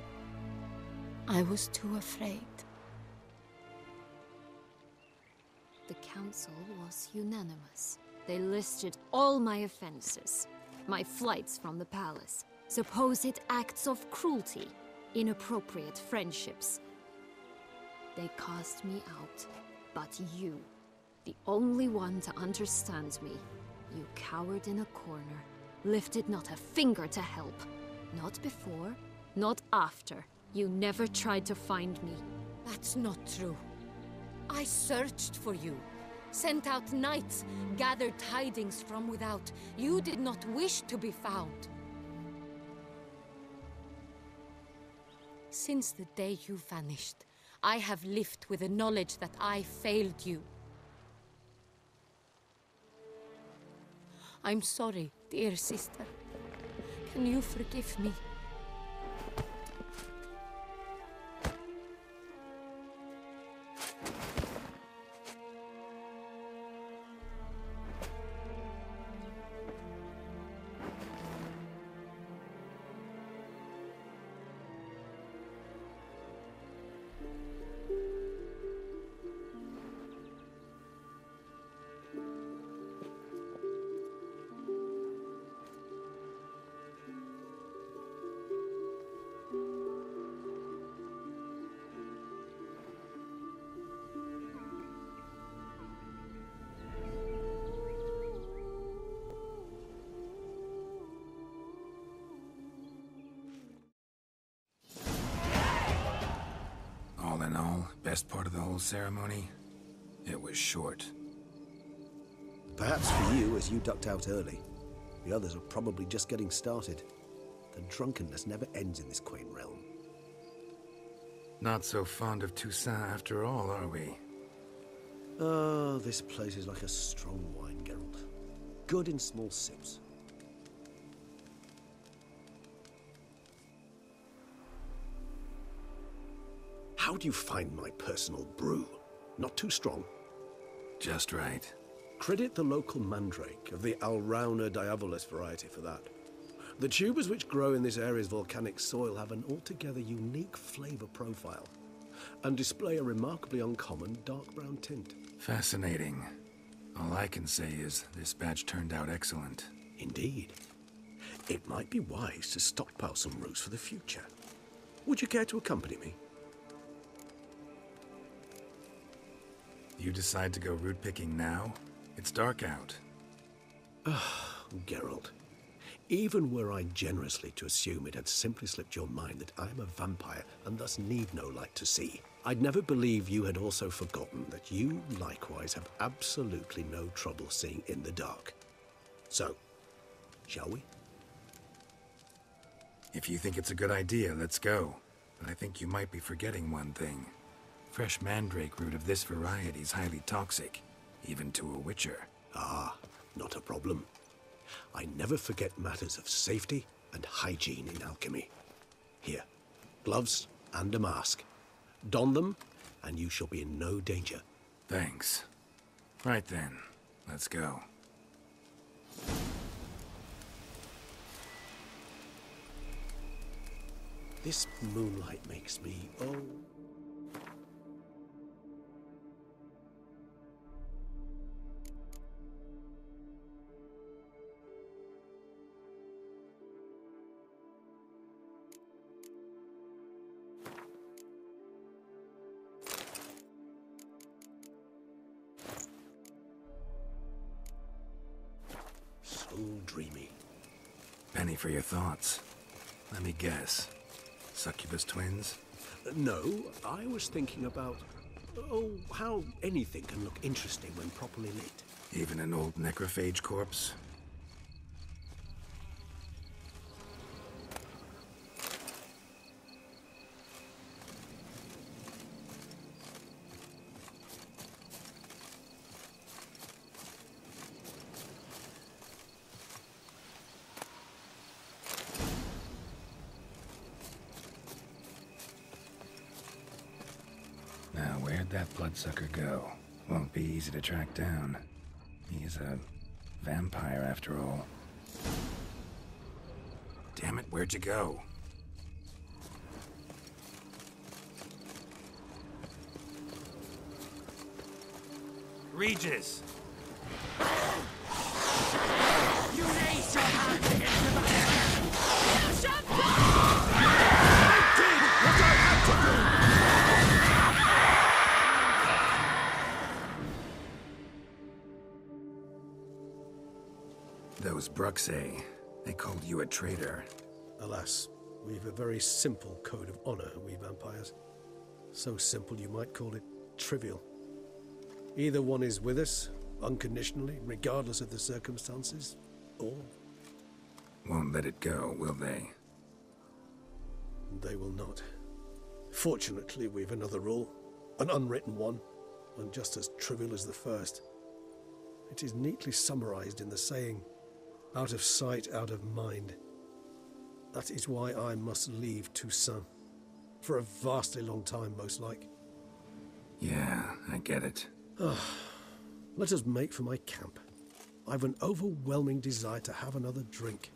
I was too afraid. The council was unanimous. They listed all my offenses. My flights from the palace. Supposed acts of cruelty. Inappropriate friendships. They cast me out. But you, the only one to understand me, you cowered in a corner, lifted not a finger to help. Not before, not after. You never tried to find me. That's not true. I searched for you. Sent out knights, gathered tidings from without. You did not wish to be found. Since the day you vanished, I have lived with the knowledge that I failed you. I'm sorry, dear sister. Can you forgive me? All in all, best part of the whole ceremony? It was short. Perhaps for you, as you ducked out early. The others are probably just getting started. The drunkenness never ends in this quaint realm. Not so fond of Toussaint after all, are we? Oh, this place is like a strong wine, Geralt. Good in small sips. How do you find my personal brew? Not too strong. Just right. Credit the local mandrake of the Alrauna diavolis variety for that. The tubers which grow in this area's volcanic soil have an altogether unique flavor profile and display a remarkably uncommon dark brown tint. Fascinating. All I can say is this batch turned out excellent. Indeed. It might be wise to stockpile some roots for the future. Would you care to accompany me? You decide to go root picking now? It's dark out. Geralt. Even were I generously to assume it had simply slipped your mind that I am a vampire and thus need no light to see, I'd never believe you had also forgotten that you likewise have absolutely no trouble seeing in the dark. So, shall we? If you think it's a good idea, let's go. But I think you might be forgetting one thing. Fresh mandrake root of this variety is highly toxic, even to a witcher. Ah, not a problem. I never forget matters of safety and hygiene in alchemy. Here, gloves and a mask. Don them, and you shall be in no danger. Thanks. Right then, let's go. This moonlight makes me, so dreamy. Penny for your thoughts. Let me guess. Succubus twins? No, I was thinking about, how anything can look interesting when properly lit. Even an old necrophage corpse? Where'd that bloodsucker go? Won't be easy to track down. He's a vampire after all. Damn it, where'd you go? Regis! You raise your hand against the Those Bruxae, they called you a traitor. Alas, we've a very simple code of honor, we vampires. So simple you might call it trivial. Either one is with us, unconditionally, regardless of the circumstances, or... Won't let it go, will they? They will not. Fortunately, we've another rule, an unwritten one, and just as trivial as the first. It is neatly summarized in the saying, out of sight, out of mind. That is why I must leave Toussaint. For a vastly long time, most like. Yeah, I get it. Let us make for my camp. I've an overwhelming desire to have another drink.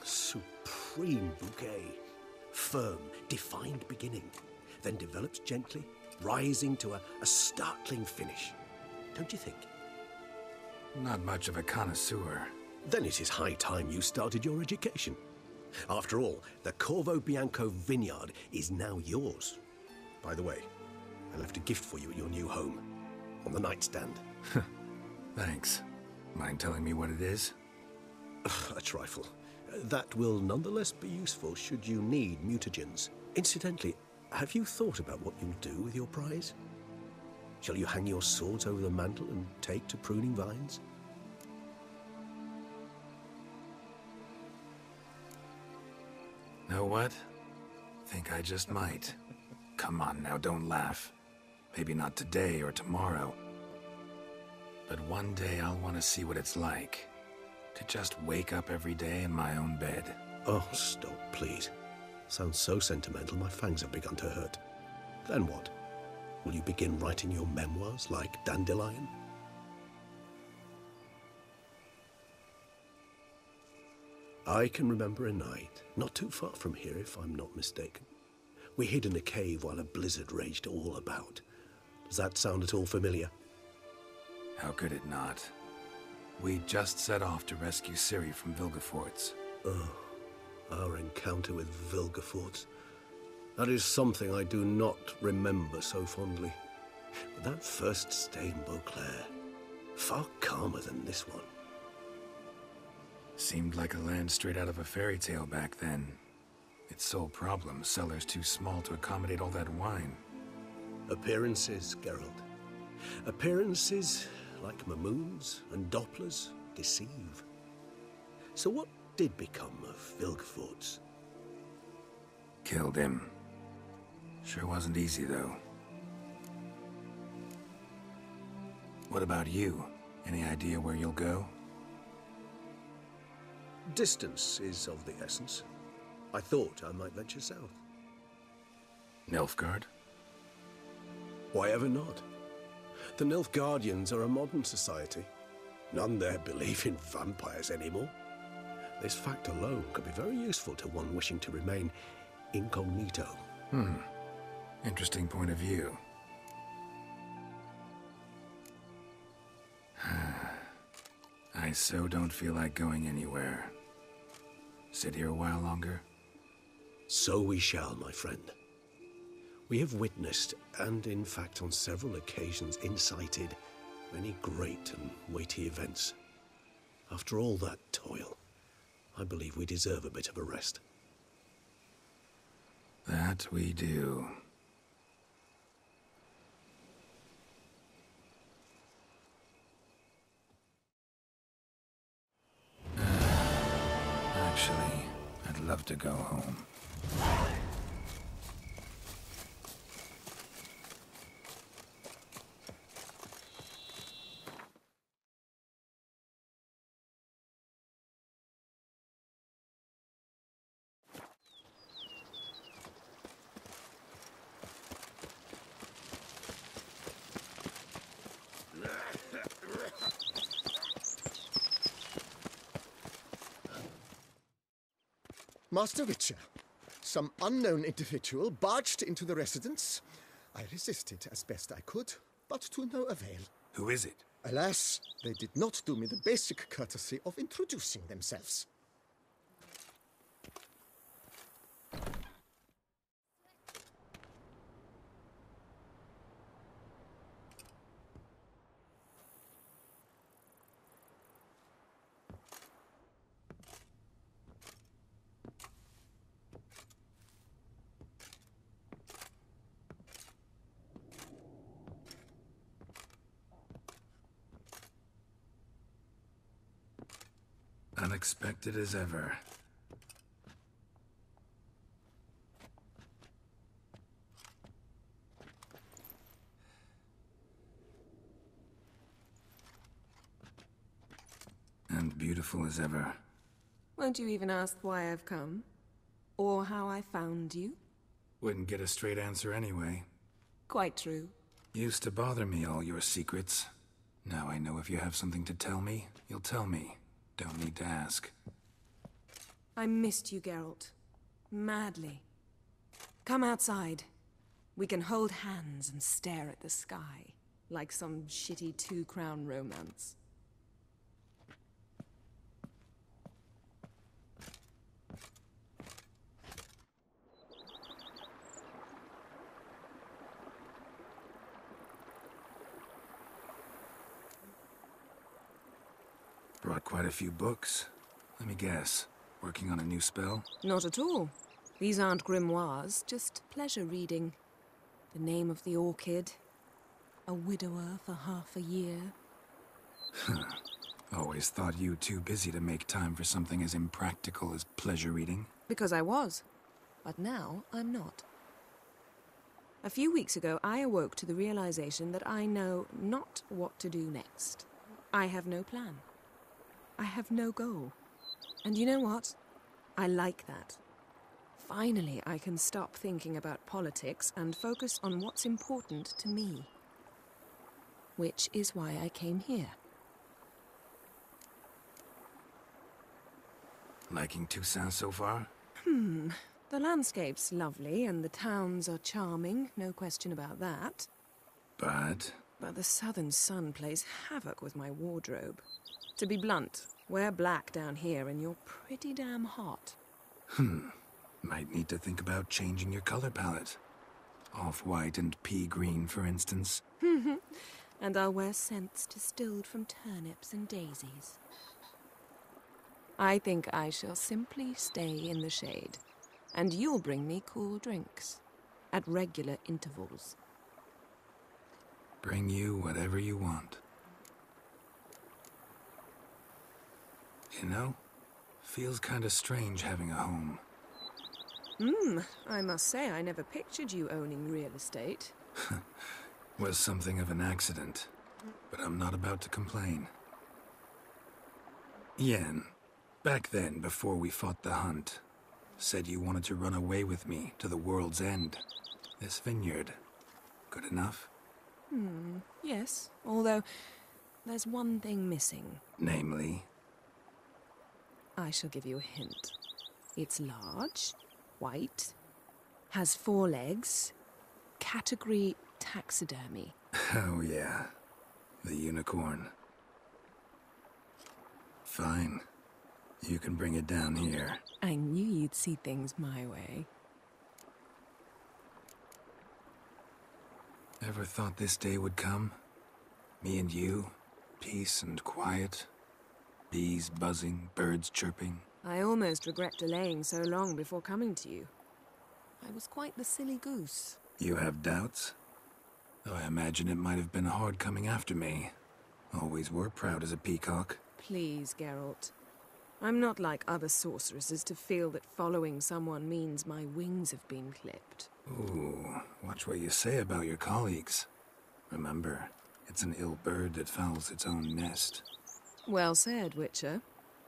Supreme bouquet. Firm, defined beginning, then develops gently, rising to a startling finish. Don't you think? Not much of a connoisseur. Then it is high time you started your education. After all, the Corvo Bianco vineyard is now yours. By the way, I left a gift for you at your new home, on the nightstand. Thanks. Mind telling me what it is? A trifle. That will nonetheless be useful should you need mutagens. Incidentally, have you thought about what you'll do with your prize? Shall you hang your swords over the mantle and take to pruning vines? Know what? Think I just might. Come on now, don't laugh. Maybe not today or tomorrow. But one day I'll want to see what it's like To just wake up every day in my own bed. Oh, stop, please. Sounds so sentimental, my fangs have begun to hurt. Then what? Will you begin writing your memoirs like Dandelion? I can remember a night, not too far from here if I'm not mistaken. We hid in a cave while a blizzard raged all about. Does that sound at all familiar? How could it not? We just set off to rescue Ciri from Vilgefortz. Oh, our encounter with Vilgefortz. That is something I do not remember so fondly. But that first stay in Beauclair, far calmer than this one. Seemed like a land straight out of a fairy tale back then. Its sole problem, cellars too small to accommodate all that wine. Appearances, Geralt. Appearances, like Mamoons and Dopplers, deceive. So what did become of Vilgefortz? Killed him. Sure wasn't easy, though. What about you? Any idea where you'll go? Distance is of the essence. I thought I might venture south. Nilfgaard? Why ever not? The Nilfgaardians are a modern society. None there believe in vampires anymore. This fact alone could be very useful to one wishing to remain incognito. Interesting point of view. I so don't feel like going anywhere. Sit here a while longer? So we shall, my friend. We have witnessed, and in fact on several occasions incited, many great and weighty events. After all that toil, I believe we deserve a bit of a rest. That we do. Actually, I'd love to go home. Master Witcher, some unknown individual barged into the residence. I resisted as best I could, but to no avail. Who is it? Alas, they did not do me the basic courtesy of introducing themselves. Unexpected as ever. And beautiful as ever. Won't you even ask why I've come? Or how I found you? Wouldn't get a straight answer anyway. Quite true. Used to bother me, all your secrets. Now I know if you have something to tell me, you'll tell me. Don't need to ask. I missed you, Geralt. Madly. Come outside. We can hold hands and stare at the sky, like some shitty two-crown romance. Brought quite a few books. Let me guess. Working on a new spell? Not at all. These aren't grimoires, just pleasure reading. The Name of the Orchid. A widower for half a year. Always thought you too busy to make time for something as impractical as pleasure reading. Because I was. But now I'm not. A few weeks ago, I awoke to the realization that I know not what to do next. I have no plan. I have no goal. And you know what? I like that. Finally, I can stop thinking about politics and focus on what's important to me. Which is why I came here. Liking Toussaint so far? The landscape's lovely and the towns are charming, no question about that. But the southern sun plays havoc with my wardrobe. To be blunt, wear black down here and you're pretty damn hot. Might need to think about changing your color palette. Off-white and pea green, for instance. And I'll wear scents distilled from turnips and daisies. I think I shall simply stay in the shade. And you'll bring me cool drinks. At regular intervals. Bring you whatever you want. You know, feels kinda strange having a home. I must say I never pictured you owning real estate. Was something of an accident, but I'm not about to complain. Yen, back then, before we fought the hunt, said you wanted to run away with me to the world's end. This vineyard, good enough? Yes, although there's one thing missing. Namely? I shall give you a hint. It's large, white, has 4 legs, category taxidermy. Oh yeah, the unicorn. Fine. You can bring it down here. I knew you'd see things my way. Ever thought this day would come? Me and you, peace and quiet. Bees buzzing, birds chirping. I almost regret delaying so long before coming to you. I was quite the silly goose. You have doubts? Though I imagine it might have been hard coming after me. Always were proud as a peacock. Please, Geralt. I'm not like other sorceresses to feel that following someone means my wings have been clipped. Ooh, watch what you say about your colleagues. Remember, it's an ill bird that fouls its own nest. Well said, Witcher.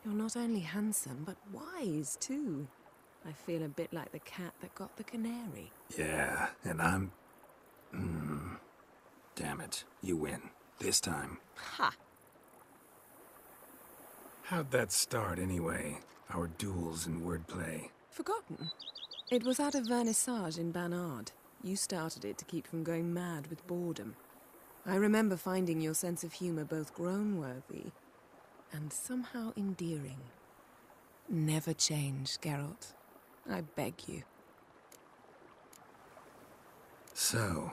You're not only handsome, but wise, too. I feel a bit like the cat that got the canary. Yeah, and I'm... Damn it, you win. This time. Ha! How'd that start, anyway? Our duels and wordplay. Forgotten. It was at a vernissage in Banard. You started it to keep from going mad with boredom. I remember finding your sense of humor both groan-worthy and somehow endearing. Never change, Geralt. I beg you. So,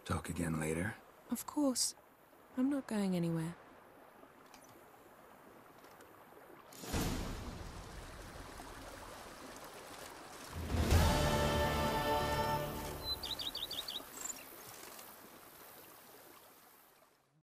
talk again later? Of course. I'm not going anywhere.